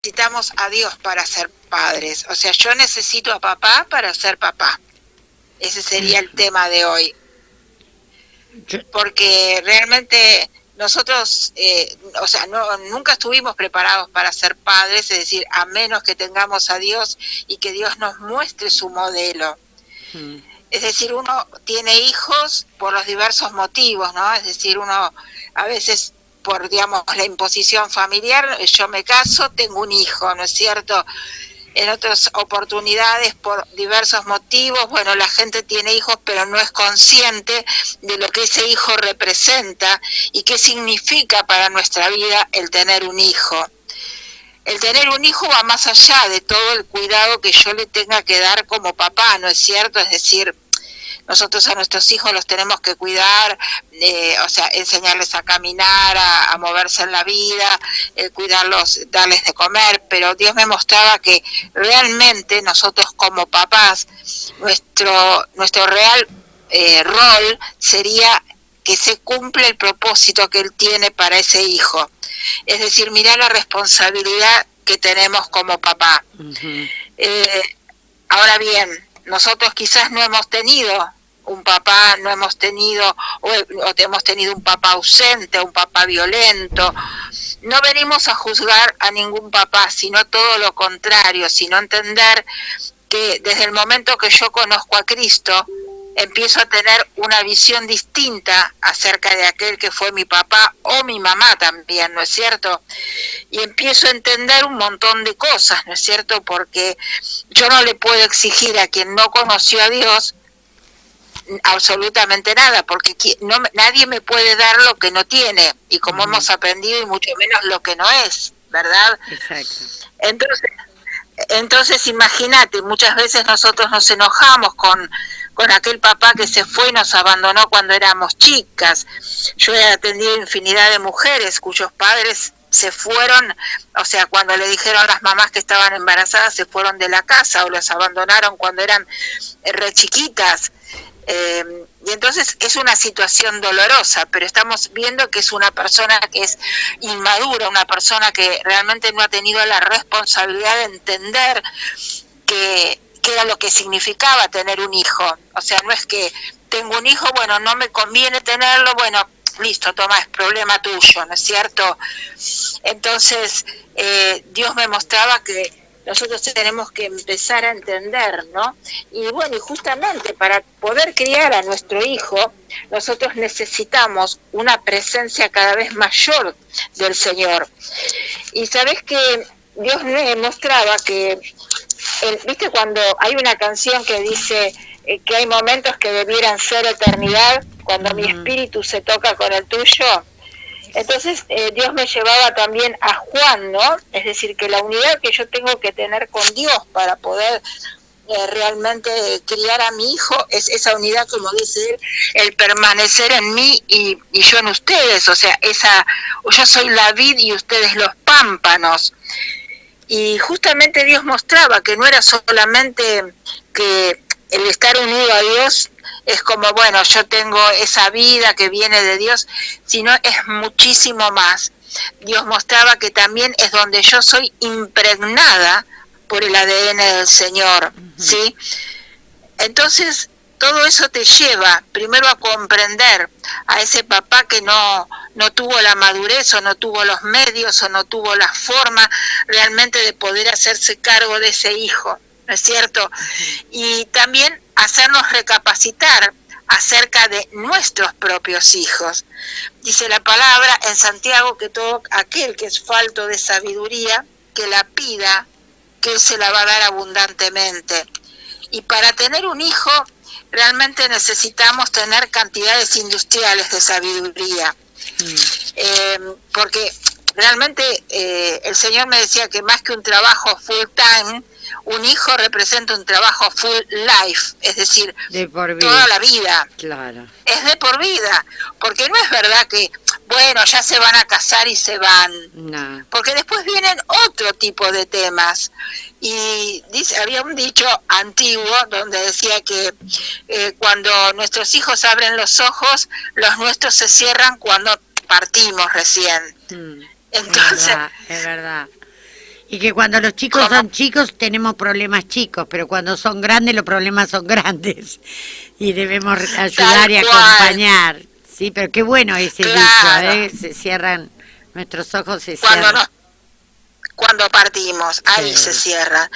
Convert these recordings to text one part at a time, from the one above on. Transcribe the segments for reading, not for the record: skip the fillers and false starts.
necesitamos a Dios para ser padres. O sea, yo necesito a papá para ser papá. Ese sería el tema de hoy. Porque realmente nosotros, o sea, nunca estuvimos preparados para ser padres, es decir, a menos que tengamos a Dios y que Dios nos muestre su modelo. Es decir, uno tiene hijos por los diversos motivos, ¿no? Es decir, uno a veces por, digamos, la imposición familiar, yo me caso, tengo un hijo, ¿no es cierto? En otras oportunidades, por diversos motivos, bueno, la gente tiene hijos, pero no es consciente de lo que ese hijo representa y qué significa para nuestra vida el tener un hijo. El tener un hijo va más allá de todo el cuidado que yo le tenga que dar como papá, ¿no es cierto? Es decir, nosotros a nuestros hijos los tenemos que cuidar, o sea, enseñarles a caminar, a moverse en la vida, cuidarlos, darles de comer, pero Dios me mostraba que realmente nosotros como papás, nuestro real rol sería que se cumple el propósito que Él tiene para ese hijo. Es decir, mirar la responsabilidad que tenemos como papá. Ahora bien, nosotros quizás no hemos tenido un papá, no hemos tenido, o hemos tenido un papá ausente, un papá violento. No venimos a juzgar a ningún papá, sino todo lo contrario, sino entender que desde el momento que yo conozco a Cristo, empiezo a tener una visión distinta acerca de aquel que fue mi papá o mi mamá también, ¿no es cierto? Y empiezo a entender un montón de cosas, ¿no es cierto? Porque yo no le puedo exigir a quien no conoció a Dios absolutamente nada, porque nadie me puede dar lo que no tiene, y como hemos aprendido, y mucho menos lo que no es, ¿verdad? Exacto. Entonces imagínate, muchas veces nosotros nos enojamos con aquel papá que se fue y nos abandonó cuando éramos chicas. Yo he atendido infinidad de mujeres cuyos padres se fueron, o sea, cuando le dijeron a las mamás que estaban embarazadas, se fueron de la casa o los abandonaron cuando eran re chiquitas. Y entonces es una situación dolorosa, pero estamos viendo que es una persona que es inmadura, una persona que realmente no ha tenido la responsabilidad de entender que era lo que significaba tener un hijo. O sea, no es que tengo un hijo, bueno, no me conviene tenerlo, bueno, listo, toma, es problema tuyo, ¿no es cierto? Entonces, Dios me mostraba que nosotros tenemos que empezar a entender, ¿no? Y bueno, y justamente para poder criar a nuestro hijo, nosotros necesitamos una presencia cada vez mayor del Señor. Y sabes que Dios me mostraba que, ¿viste cuando hay una canción que dice que hay momentos que debieran ser eternidad, cuando mi espíritu se toca con el tuyo? Entonces Dios me llevaba también a Juan, ¿no? Es decir, que la unidad que yo tengo que tener con Dios para poder realmente criar a mi hijo es esa unidad, como dice él, el permanecer en mí y yo en ustedes. O sea, yo soy la vid y ustedes los pámpanos. Y justamente Dios mostraba que no era solamente que el estar unido a Dios es como, bueno, yo tengo esa vida que viene de Dios, sino es muchísimo más. Dios mostraba que también es donde yo soy impregnada por el ADN del Señor, ¿sí? Entonces, todo eso te lleva primero a comprender a ese papá que no tuvo la madurez o no tuvo los medios o no tuvo la forma realmente de poder hacerse cargo de ese hijo, ¿no es cierto? Y también hacernos recapacitar acerca de nuestros propios hijos. Dice la palabra en Santiago que todo aquel que es falto de sabiduría, que la pida, que Él se la va a dar abundantemente. Y para tener un hijo, realmente necesitamos tener cantidades industriales de sabiduría. Porque realmente el Señor me decía que más que un trabajo full time, un hijo representa un trabajo full life, es decir, de por vida. Toda la vida. Claro. Es de por vida, porque no es verdad que, bueno, ya se van a casar y se van. No. Porque después vienen otro tipo de temas. Y había un dicho antiguo donde decía que cuando nuestros hijos abren los ojos, los nuestros se cierran cuando partimos recién. Entonces, es verdad. Y que cuando los chicos son chicos tenemos problemas chicos, pero cuando son grandes los problemas son grandes y debemos ayudar y acompañar. Sí, pero qué bueno ese dicho, se cierran nuestros ojos, se cierran. Cuando partimos, ahí se cierra.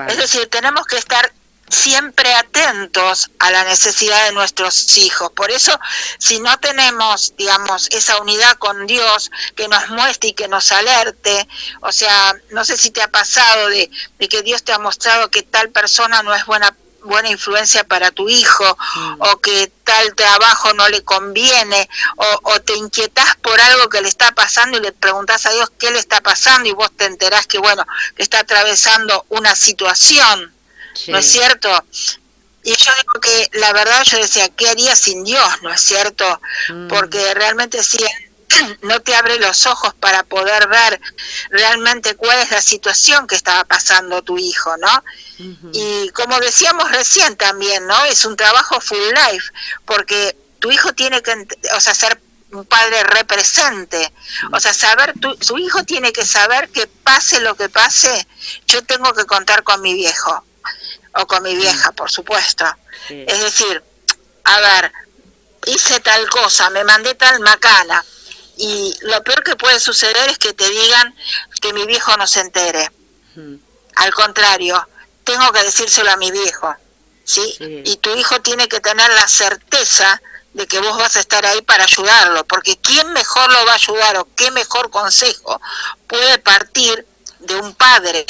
Es decir, tenemos que estar siempre atentos a la necesidad de nuestros hijos. Por eso, si no tenemos, digamos, esa unidad con Dios que nos muestre y que nos alerte, o sea, no sé si te ha pasado de que Dios te ha mostrado que tal persona no es buena influencia para tu hijo, o que tal trabajo no le conviene, o te inquietás por algo que le está pasando y le preguntás a Dios qué le está pasando y vos te enterás que, bueno, que está atravesando una situación. Sí. ¿No es cierto? Y yo digo que la verdad yo decía, ¿qué haría sin Dios? ¿No es cierto? Porque realmente si no te abre los ojos para poder ver realmente cuál es la situación que estaba pasando tu hijo, ¿no? Y como decíamos recién también, ¿no? Es un trabajo full life, porque tu hijo tiene que, o sea, ser un padre represente, o sea, su hijo tiene que saber que pase lo que pase, yo tengo que contar con mi viejo. O con mi vieja, por supuesto. Sí. Es decir, a ver, hice tal cosa, me mandé tal macana, y lo peor que puede suceder es que te digan que mi viejo no se entere. Al contrario, tengo que decírselo a mi viejo, ¿sí? Y tu hijo tiene que tener la certeza de que vos vas a estar ahí para ayudarlo, porque ¿quién mejor lo va a ayudar o qué mejor consejo puede partir de un padre?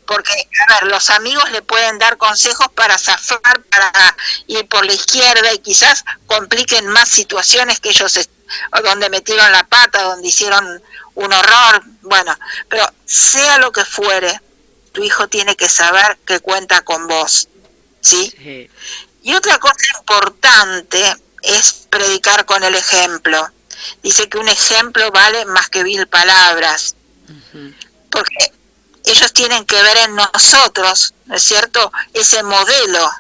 Porque, a ver, los amigos le pueden dar consejos para zafar, para ir por la izquierda y quizás compliquen más situaciones que ellos, donde metieron la pata, donde hicieron un horror, bueno, pero sea lo que fuere, tu hijo tiene que saber que cuenta con vos, ¿sí? Sí. Y otra cosa importante es predicar con el ejemplo. Dice que un ejemplo vale más que 1000 palabras, porque ellos tienen que ver en nosotros, ¿no es cierto?, ese modelo,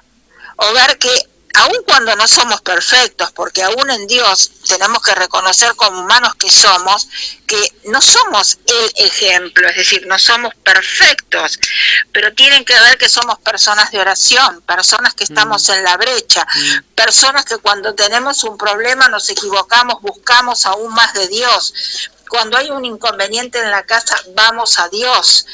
o ver que aun cuando no somos perfectos, porque aún en Dios tenemos que reconocer como humanos que somos, que no somos el ejemplo, es decir, no somos perfectos, pero tienen que ver que somos personas de oración, personas que estamos en la brecha, personas que cuando tenemos un problema nos equivocamos, buscamos aún más de Dios. Cuando hay un inconveniente en la casa, vamos a Dios,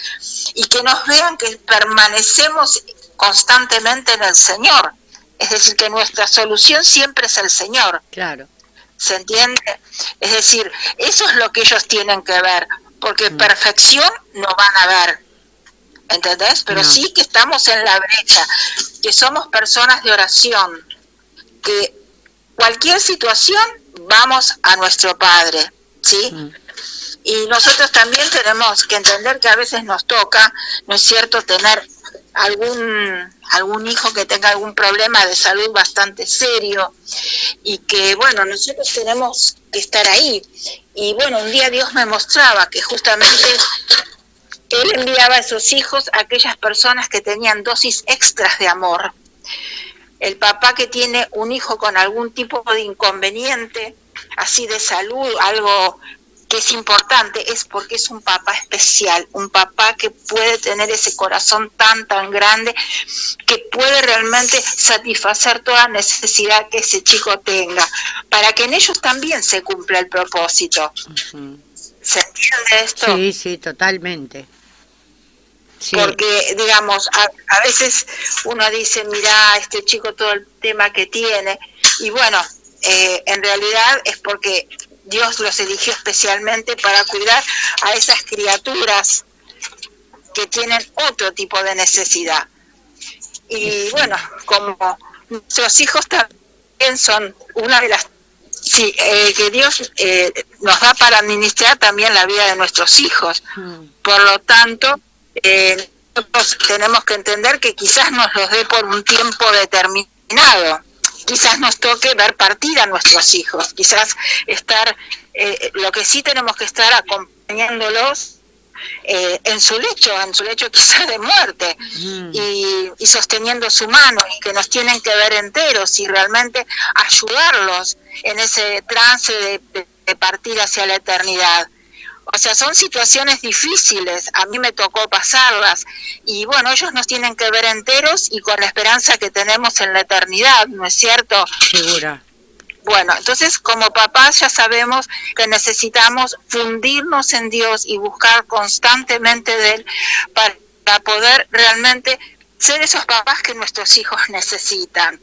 y que nos vean que permanecemos constantemente en el Señor, es decir, que nuestra solución siempre es el Señor. Claro. ¿Se entiende? Es decir, eso es lo que ellos tienen que ver, porque perfección no van a ver, ¿entendés? Pero sí que estamos en la brecha, que somos personas de oración, que cualquier situación vamos a nuestro Padre, ¿sí? Y nosotros también tenemos que entender que a veces nos toca, ¿no es cierto?, tener algún hijo que tenga algún problema de salud bastante serio, y que, bueno, nosotros tenemos que estar ahí. Y bueno, un día Dios me mostraba que justamente Él enviaba a esos hijos a aquellas personas que tenían dosis extras de amor. El papá que tiene un hijo con algún tipo de inconveniente, así de salud, algo que es importante, es porque es un papá especial, un papá que puede tener ese corazón tan grande, que puede realmente satisfacer toda necesidad que ese chico tenga, para que en ellos también se cumpla el propósito. ¿Se entiende esto? Sí, sí, totalmente. Sí. Porque, digamos, a veces uno dice, mirá, este chico todo el tema que tiene, y bueno, en realidad es porque Dios los eligió especialmente para cuidar a esas criaturas que tienen otro tipo de necesidad. Y bueno, como nuestros hijos también son una de las... Sí, que Dios nos da para administrar también la vida de nuestros hijos. Por lo tanto, nosotros tenemos que entender que quizás nos los dé por un tiempo determinado. Quizás nos toque ver partir a nuestros hijos, quizás estar, lo que sí tenemos que estar acompañándolos en su lecho quizás de muerte, y sosteniendo su mano, y que nos tienen que ver enteros y realmente ayudarlos en ese trance de partir hacia la eternidad. O sea, son situaciones difíciles, a mí me tocó pasarlas, y bueno, ellos nos tienen que ver enteros y con la esperanza que tenemos en la eternidad, ¿no es cierto? Segura. Bueno, entonces como papás ya sabemos que necesitamos fundirnos en Dios y buscar constantemente de Él para poder realmente ser esos papás que nuestros hijos necesitan.